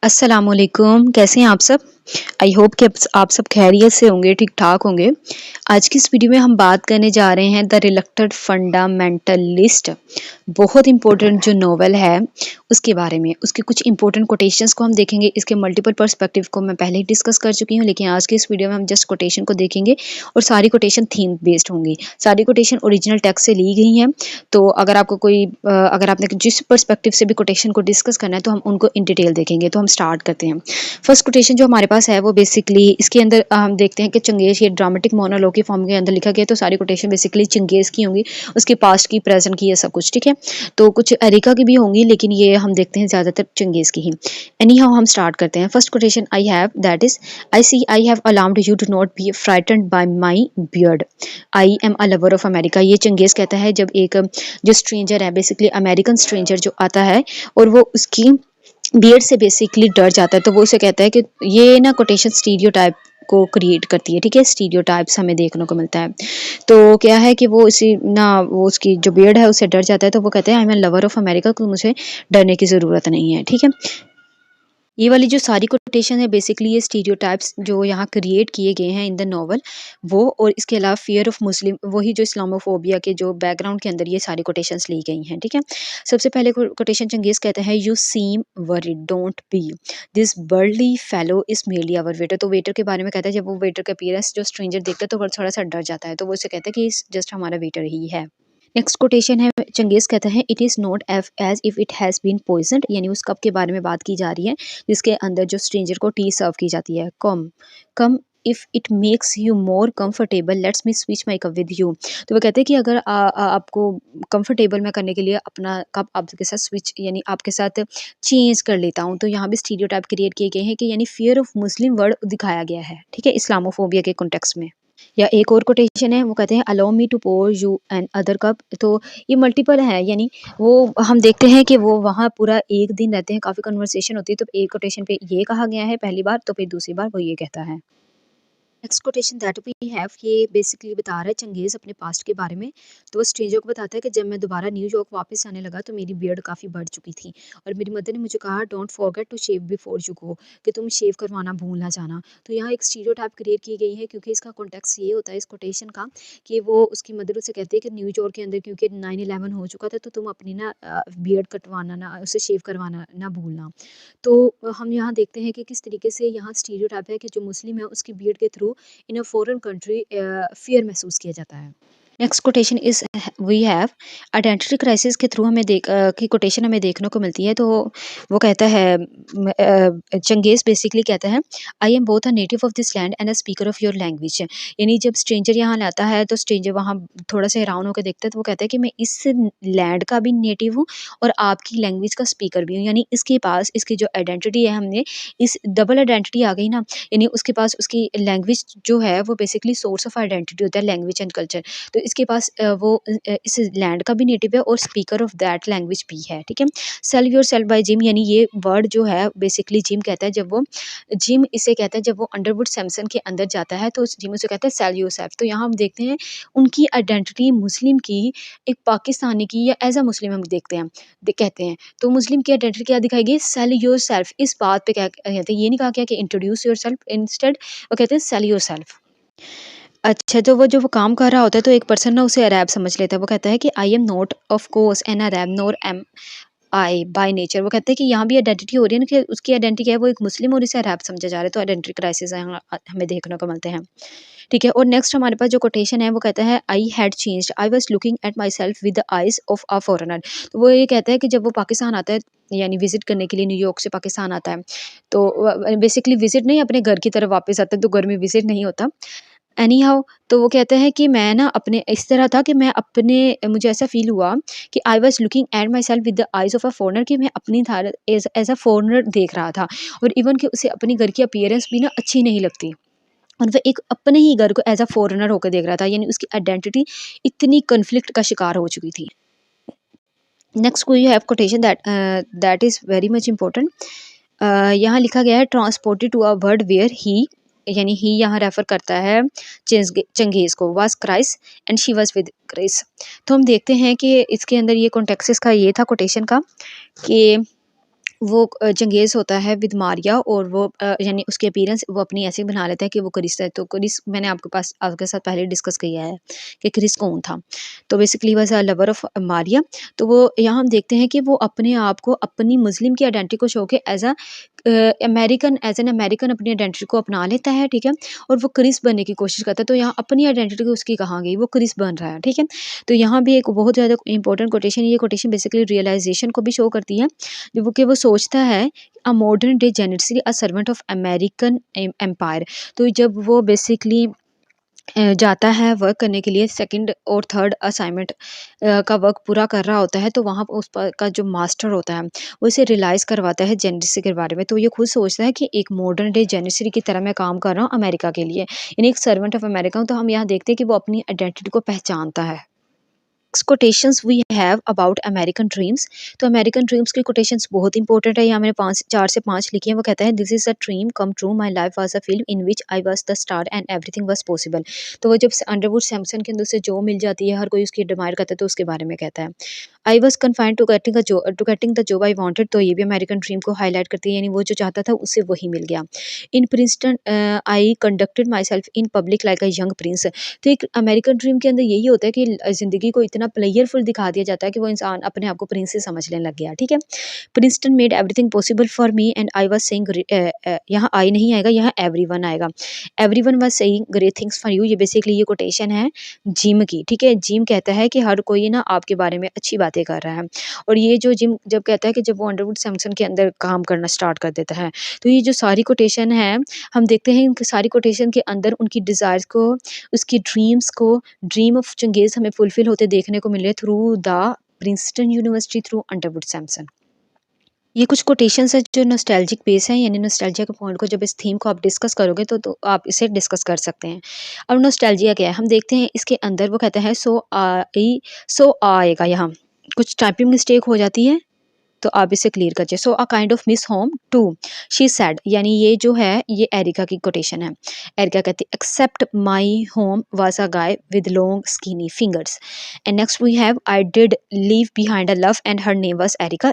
अस्सलामुअलैकुम, कैसे हैं आप सब? आई होप कि आप सब खैरियत से होंगे, ठीक-ठाक होंगे। आज की इस वीडियो में हम बात करने जा रहे हैं द रिलक्टेंट फंडामेंटलिस्ट, बहुत इम्पोर्टेंट जो नॉवल है उसके बारे में। उसके कुछ इम्पोर्टेंट कोटेशंस को हम देखेंगे, इसके मल्टीपल पर्सपेक्टिव को मैं पहले ही डिस्कस कर चुकी हूँ, लेकिन आज की इस वीडियो में हम जस्ट कोटेशन को देखेंगे और सारी कोटेशन थीम बेस्ड होंगी। सारी कोटेशन ओरिजिनल टेक्स्ट से ली गई हैं, तो अगर आपको अगर आपने जिस पर्सपेक्टिव से भी कोटेशन को डिस्कस करना है तो हम उनको इन डिटेल देखेंगे। तो हम स्टार्ट करते हैं। फर्स्ट कोटेशन जो हमारे पास है वो बेसिकली इसके अंदर हम देखते हैं कि चंगेज़ ये ड्रामेटिक मोनोलॉग की फॉर्म के अंदर लिखा गया है, तो सारी कोटेशन बेसिकली चंगेज़ की होंगी, उसके पास्ट की, प्रेजेंट की, ये सब कुछ, ठीक है। तो कुछ एरिका की भी होंगी, लेकिन ये हम देखते हैं ज़्यादातर चंगेज़ की ही। एनी हाउ हम स्टार्ट करते हैं। First quotation I have, that is, I see I have alarmed you to not be frightened by my beard, I am a lover of America. ये चंगेज़ कहता है जब एक जो स्ट्रेंजर है, बेसिकली अमेरिकन स्ट्रेंजर जो आता है और वो उसकी बियर्ड से बेसिकली डर जाता है, तो वो उसे कहता है कि ये ना कोटेशन स्टीरियोटाइप को क्रिएट करती है, ठीक है। स्टीरियोटाइप्स हमें देखने को मिलता है। तो क्या है कि वो इसी ना वो उसकी जो बियर्ड है उससे डर जाता है, तो वो कहते हैं I am a lover of America, तो मुझे डरने की ज़रूरत नहीं है, ठीक है। ये वाली जो सारी कोटेशन है बेसिकली ये स्टीरियोटाइप्स जो यहाँ क्रिएट किए गए हैं इन द नॉवल, वो और इसके अलावा फियर ऑफ मुस्लिम, वही जो इस्लामोफोबिया के जो बैकग्राउंड के अंदर ये सारी कोटेशंस ली गई हैं, ठीक है। सबसे पहले कोटेशन चंगेज़ कहते हैं you seem worried, don't be, this burly fellow is merely our waiter. तो वेटर के बारे में कहता है, जब वो वेटर का अपीयरेंस जो स्ट्रेंजर देखता है तो वो थोड़ा सा डर जाता है, तो वो उसे कहता है कि जस्ट हमारा वेटर ही है। नेक्स्ट कोटेशन है, चंगेज़ कहता है it is not as if it has been poisoned, यानी उस कप के बारे में बात की जा रही है जिसके अंदर जो स्ट्रेंजर को टी सर्व की जाती है। Come come if it makes you more comfortable let's me switch my cup with you. तो वो कहते हैं कि अगर आपको कंफर्टेबल मैं करने के लिए अपना कप आपके साथ स्विच यानी आपके साथ चेंज कर लेता हूँ, तो यहाँ भी स्टीरियोटाइप क्रिएट किए गए हैं कि यानी फियर ऑफ मुस्लिम वर्ड दिखाया गया है, ठीक है, इस्लामोफोबिया के कॉन्टेक्स्ट में। या एक और कोटेशन है, वो कहते हैं allow me to pour you another cup. तो ये मल्टीपल है, यानी वो हम देखते हैं कि वो वहाँ पूरा एक दिन रहते हैं, काफ़ी कन्वर्सेशन होती है, तो एक कोटेशन पे ये कहा गया है पहली बार, तो फिर दूसरी बार वो ये कहता है। Next quotation that we have, ये बेसिकली बता रहा है चंगेज़ अपने पास्ट के बारे में। तो वो स्ट्रेंजर को बताता है कि जब मैं दोबारा न्यूयॉर्क वापस आने लगा तो मेरी बियर्ड काफ़ी बढ़ चुकी थी और मेरी मदर ने मुझे कहा don't forget to shave before you go, कि तुम शेव करवाना भूल ना जाना। तो यहाँ एक स्टीरियोटाइप क्रिएट की गई है, क्योंकि इसका कॉन्टेक्स्ट ये होता है इस कोटेशन का कि वो उसकी मदर उसे कहती है कि न्यूयॉर्क के अंदर क्योंकि 9/11 हो चुका था, तो तुम अपनी ना बियर्ड कटवाना ना, उसे शेव करवाना ना भूलना। तो हम यहाँ देखते हैं कि किस तरीके से यहाँ स्टीरियोटाइप है कि जो मुस्लिम है उसकी बियर्ड के through in a foreign country fear महसूस किया जाता है। Next quotation is we have, identity crisis के थ्रू हमें की कोटेशन हमें देखने को मिलती है। तो वो कहता है चंगेज़ बेसिकली कहता है I am both a native of this land and a speaker of your language. यानी जब स्ट्रेंजर यहाँ लाता है तो स्ट्रेंजर वहाँ थोड़ा सा हैरान होकर देखता है, तो वो कहता है कि मैं इस लैंड का भी नेटिव हूँ और आपकी लैंग्वेज का स्पीकर भी हूँ। यानी इसके पास इसकी जो आइडेंटिटी है, हमने इस डबल आइडेंटिटी आ गई ना, यानी उसके पास उसकी लैंग्वेज जो है वो बेसिकली सोर्स ऑफ आइडेंटिटी होता है, लैंग्वेज एंड कल्चर। तो इसके पास इस लैंड का भी नेटिव है और स्पीकर ऑफ दैट लैंग्वेज भी है, ठीक है। Sell your self by Jim, यानी ये वर्ड जो है बेसिकली जिम कहता है, जब वो जिम इसे कहता है जब वो अंडरवुड सैमसन के अंदर जाता है तो जिम उसे कहता है सेल योर सेल्फ। तो यहाँ हम देखते हैं उनकी आइडेंटिटी मुस्लिम की, एक पाकिस्तानी की या एज अ मुस्लिम हम देखते हैं कहते हैं। तो मुस्लिम की आइडेंटिटी क्या दिखाई गई, सेल योर सेल्फ। इस बात पे क्या कहते हैं, ये नहीं कहा गया कि इंट्रोड्यूस योर सेल्फ, इंस्टेड वो कहते हैं सेल योर सेल्फ। अच्छा, तो वो जो वो काम कर रहा होता है तो एक पर्सन ना उसे अरैब समझ लेता है। वो कहता है कि I am not of course an Arab nor am I by nature. वो कहते हैं कि यहाँ भी आइडेंटिटी हो रही है ना, कि उसकी आइडेंटिटी क्या है, वो एक मुस्लिम और इसे अरैब समझा जा रहा है, तो आइडेंटिटी क्राइसिस यहाँ हमें देखने को मिलते हैं, ठीक है। और नेक्स्ट हमारे पास जो कोटेशन है वो कहता है I had changed, I was looking at my self with the eyes of a foreigner. तो वो ये कहता है कि जब वो पाकिस्तान आता है, यानी विजिट करने के लिए न्यूयॉर्क से पाकिस्तान आता है, तो बेसिकली विजिट नहीं, अपने घर की तरफ वापस आता है, तो घर में विजिट नहीं होता। एनी हाउ, तो वो कहते हैं कि मैं ना अपने इस तरह था कि मैं अपने मुझे ऐसा फ़ील हुआ कि I was looking at my self with the eyes of a foreigner, कि मैं अपनी था एज़ अ फ़ॉरेनर देख रहा था, और इवन कि उसे अपनी घर की अपीयरेंस भी ना अच्छी नहीं लगती और वो एक अपने ही घर को एज़ अ फ़ॉरेनर होकर देख रहा था, यानी उसकी आइडेंटिटी इतनी कॉन्फ्लिक्ट का शिकार हो चुकी थी। Next we have quotation that is very much important. यहाँ लिखा गया है transported to a world where he, यानी ही यहाँ रेफर करता है चंगेज़ को, was Chris and she was with Chris. तो हम देखते हैं कि इसके अंदर ये कॉन्टेक्स्ट का ये था कोटेशन का कि चंगेज़ होता है विद मारिया और वो यानी उसकी अपीयरेंस वो अपनी ऐसे बना लेता है कि वो क्रिस है। तो क्रिस मैंने आपके साथ पहले डिस्कस किया है कि क्रिस कौन था। तो basically was a lover of Maria. तो वो यहाँ हम देखते हैं कि वो अपने आप को अपनी मुस्लिम की आइडेंटिटी को शो के एज़ एन अमेरिकन अपनी आइडेंटिटी को अपना लेता है, ठीक है? और वो क्रिस बनने की कोशिश करता है। तो यहाँ अपनी आइडेंटिटी उसकी कहाँ गई? वो क्रिस बन रहा है, ठीक है? तो यहाँ भी एक बहुत ज़्यादा इंपॉर्टेंट कोटेशन, ये कोटेशन बेसिकली रियलाइज़ेशन को भी शो करती है। वो सोचता है a modern day janissary a servant of American empire. तो जब वो बेसिकली जाता है वर्क करने के लिए, सेकंड और थर्ड असाइनमेंट का वर्क पूरा कर रहा होता है, तो वहाँ पर उस पर का जो मास्टर होता है वो इसे रियलाइज़ करवाता है जेनेसिस के बारे में। तो ये खुद सोचता है कि एक मॉडर्न डे जेनेसिस की तरह मैं काम कर रहा हूँ अमेरिका के लिए, यानी एक सर्वेंट ऑफ अमेरिका हूँ। तो हम यहाँ देखते हैं कि वो अपनी आइडेंटिटी को पहचानता है। Quotations we have about American dreams. तो अमेरिकन ड्रीम्स की कोटेशंस बहुत इंपॉर्टेंट है। यहाँ मैंने 4 से 5 लिखी हैं। वो कहता है this is a dream come true, my life was a film in which I was the star and everything was possible. तो वो जब अंडरवुड सैमसन के अंदर से जो मिल जाती है, हर कोई उसकी एडमायर करता है, तो उसके बारे में कहता है। I was confined to getting the job I wanted. तो ये भी अमेरिकन ड्रीम को हाईलाइट करती है, यानी वो जो चाहता था उससे वही मिल गया। In Princeton I conducted myself in public like a young prince. तो एक अमेरिकन ड्रीम के अंदर यही होता है कि ज़िंदगी को इतना प्लेयरफुल दिखा दिया जाता है कि वो इंसान अपने आप को प्रिंस से समझने लग गया, ठीक है? Princeton made everything possible for me and I was saying यहाँ आई नहीं आएगा, यहाँ एवरीवन आएगा। Everyone was saying great things for you. ये बेसिकली ये कोटेशन है जिम की, ठीक है? जिम कहता है कि हर कोई ना आपके बारे में अच्छी बातें कर रहा है। और ये जो जिम जब कहता है कि जब वो अंडरवुड सैमसन के अंदर काम करना स्टार्ट कर देता है, तो ये जो सारी कोटेशन है, हम देखते हैं इन सारी कोटेशन के अंदर उनकी डिज़ायर्स को, उसकी ड्रीम्स को, ड्रीम ऑफ चंगेज़ हमें फुलफिल होते देखने को मिले through the Princeton university, through Underwood Samson. ये कुछ कोटेशंस है जो नॉस्टैल्जिक बेस है, यानी नॉस्टैल्जिया के पॉइंट को जब इस थीम को आप डिस्कस करोगे तो आप इसे डिस्कस कर सकते हैं। अब नॉस्टैल्जिया क्या है? हम देखते हैं इसके अंदर वो कहता है सो आएगा यहाँ। कुछ टाइपिंग मिस्टेक हो जाती है, तो आप इसे क्लियर करिए। So a kind of miss home to she said, यानी ये जो है ये एरिका की कोटेशन है। एरिका कहती है except my home was a guy with long skinny fingers. And next we have I did leave behind a love and her name was Erica.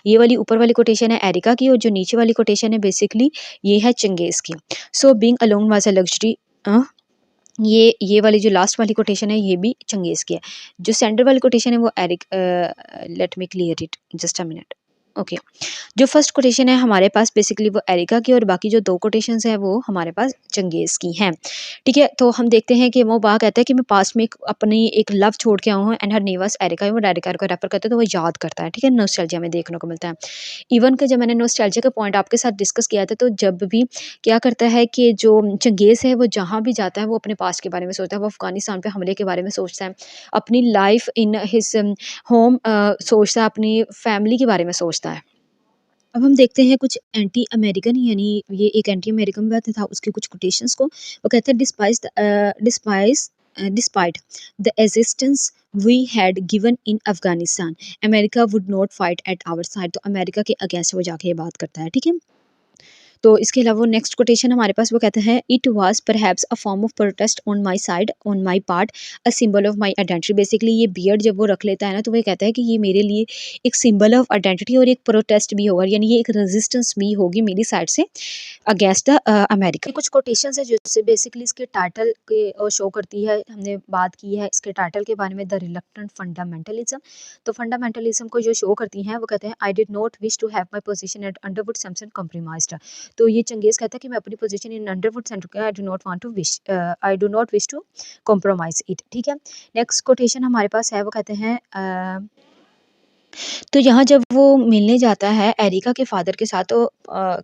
ये वाली ऊपर वाली कोटेशन है एरिका की, और जो नीचे वाली कोटेशन है बेसिकली ये है चंगेज की। So being alone was a luxury. ये वाली जो लास्ट वाली कोटेशन है ये भी चंगेज की है। जो सेंटर वाली कोटेशन है वो Eric, let me clear it just a minute. Okay, जो फर्स्ट कोटेशन है हमारे पास बेसिकली वो एरिका की, और बाकी जो 2 कोटेशंस हैं वो हमारे पास चंगेज़ की हैं। ठीक है? तो हम देखते हैं कि वो वहाँ कहता है कि मैं पास्ट में अपनी एक लव छोड़ के आया हूँ and her name was Erica. वो एरिका को रेफर करता है तो वो याद करता है, ठीक है? नॉस्टैल्जिया में देखने को मिलता है। इवन कि जब मैंने नॉस्टैल्जिया का पॉइंट आपके साथ डिस्कस किया था, तो जब भी क्या करता है कि जो चंगेज़ है वो जहाँ भी जाता है वो अपने पास्ट के बारे में सोचता है। वो अफ़गानिस्तान पे हमले के बारे में सोचता है, अपनी लाइफ़ इन हिज़ होम सोचता है, अपनी फैमिली के बारे में सोचता है। अब हम देखते हैं कुछ एंटी अमेरिकन, यानी ये एक एंटी अमेरिकन बात था, उसके कुछ कोटेशंस को। वो कहते हैं despite the assistance we had given in Afghanistan, America would not fight at our side. तो अमेरिका के अगेंस्ट वो जाके ये बात करता है, ठीक है? तो इसके अलावा नेक्स्ट कोटेशन हमारे पास वो कहते हैं it was perhaps a form of protest on my side on my part a symbol of my identity. Basically ये बियर्ड जब वो रख लेता है ना, तो वो कहता है कि ये मेरे लिए एक सिंबल ऑफ आइडेंटिटी और एक प्रोटेस्ट भी होगा, यानी ये एक रेजिस्टेंस भी होगी मेरी साइड से अगेंस्ट द अमेरिका। कुछ कोटेशंस है जिससे बेसिकली इसके टाइटल के शो करती है। हमने बात की है इसके टाइटल के बारे में, द रिलक्टेंट फंडामेंटलिज्म। तो फंडामेंटलिज्म को जो शो करती हैं वो कहते हैं I did not wish to have my position at Underwood Samson compromised. तो ये चंगेज़ कहता है कि मैं अपनी position in Underwood center I do not wish to compromise it, ठीक है? नेक्स्ट कोटेशन हमारे पास है वो कहते हैं तो यहाँ जब वो मिलने जाता है एरिका के फादर के साथ, तो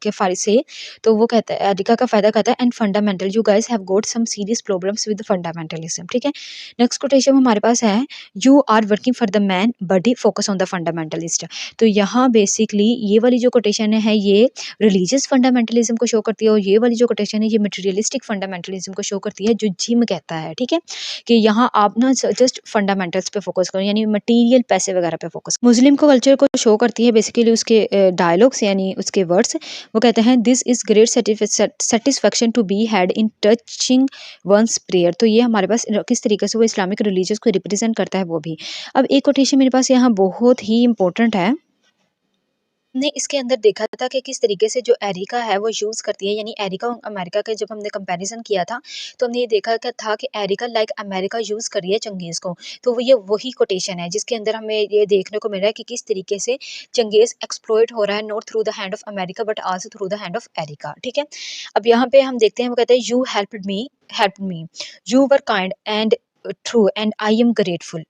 के फादर से, तो वो कहता है, एरिका का फादर कहता है and fundamental you guys have got some serious problems with fundamentalism, ठीक है? नेक्स्ट कोटेशन हमारे पास है you are working for the man buddy focus on the fundamentalist. तो यहाँ बेसिकली ये वाली जो कोटेशन है ये रिलीजियस फंडामेंटलिज्म को शो करती है, और ये वाली जो कोटेशन है ये मटेरियलिस्टिक फंडामेंटलिज्म को शो करती है, जो जिम कहता है, ठीक है? कि यहाँ आप ना जस्ट फंडामेंटल्स पे फोकस करो, यानी मटेरियल पैसे वगैरह पे फोकस। मुस्लिम को कल्चर को शो करती है बेसिकली उसके डायलॉग्स, यानी उसके वर्ड्स। वो कहते हैं this is great satisfaction to be had in touching one's prayer. तो ये हमारे पास किस तरीके से वो इस्लामिक रिलीजियस को रिप्रेजेंट करता है वो भी। अब एक कोटेशन मेरे पास यहाँ बहुत ही इंपॉर्टेंट है, हमने इसके अंदर देखा था कि किस तरीके से जो एरिका है वो यूज़ करती है, यानी एरिका और अमेरिका का जब हमने कंपैरिजन किया था तो हमने ये देखा था कि एरिका लाइक अमेरिका यूज़ कर रही है चंगेज़ को। तो वो ये वही कोटेशन है जिसके अंदर हमें ये देखने को मिल रहा है कि किस तरीके से चंगेज़ एक्सप्लॉइट हो रहा है, not through the hand of America but also through the hand of Erica. ठीक है, अब यहाँ पे हम देखते हैं, वो कहते हैं you helped me, you were kind and true and I am grateful,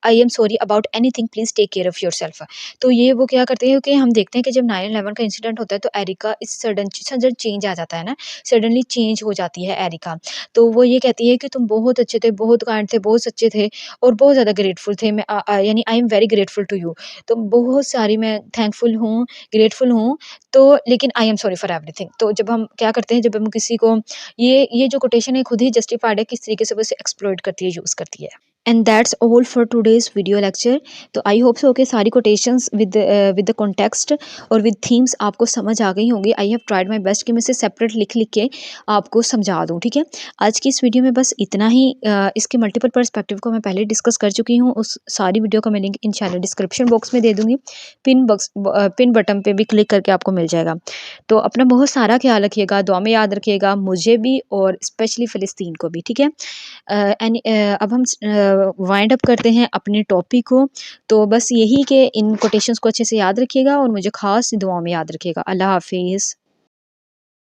I am sorry about anything, please take care of yourself. तो ये वो क्या करते हैं कि हम देखते हैं कि जब 9/11 का इंसिडेंट होता है तो एरिका इस सडन सडन चेंज आ जाता है ना, सडनली चेंज हो जाती है एरिका। तो वो ये कहती है कि तुम बहुत अच्छे थे, बहुत काइंड थे, बहुत सच्चे थे और बहुत ज़्यादा ग्रेटफुल थे। मैं यानी I am very grateful to you. तो बहुत सारी मैं थैंकफुल हूँ, ग्रेटफुल हूँ, तो लेकिन आई एम सॉरी फॉर एवरीथिंग। तो जब हम क्या करते हैं, जब हम किसी को ये जो कोटेशन है खुद ही जस्टिफाइड है किस तरीके से वो इसे एक्सप्लॉइट करती है, यूज़ करती है। And that's all for today's video lecture. तो आई होप सो कि सारी कोटेशंस विद द कॉन्टेक्स्ट और विद थीम्स आपको समझ आ गई होंगी। I have tried my best कि मैं इसे सेपरेट लिख लिख के आपको समझा दूँ। ठीक है, आज की इस वीडियो में बस इतना ही। इसके मल्टीपल पर्सपेक्टिव को मैं पहले डिस्कस कर चुकी हूँ, उस सारी वीडियो का मैं लिंक इंशाल्लाह डिस्क्रिप्शन बॉक्स में दे दूँगी, पिन बटन पे भी क्लिक करके आपको मिल जाएगा। तो अपना बहुत सारा ख्याल रखिएगा, दुआ में याद रखिएगा मुझे भी और स्पेशली फ़िलिस्तीन को भी। ठीक है, अब हम वाइंड अप करते हैं अपने टॉपिक को। तो बस यही कि इन कोटेशंस को अच्छे से याद रखिएगा और मुझे ख़ास दुआओं में याद रखिएगा। अल्लाह हाफ़िज़।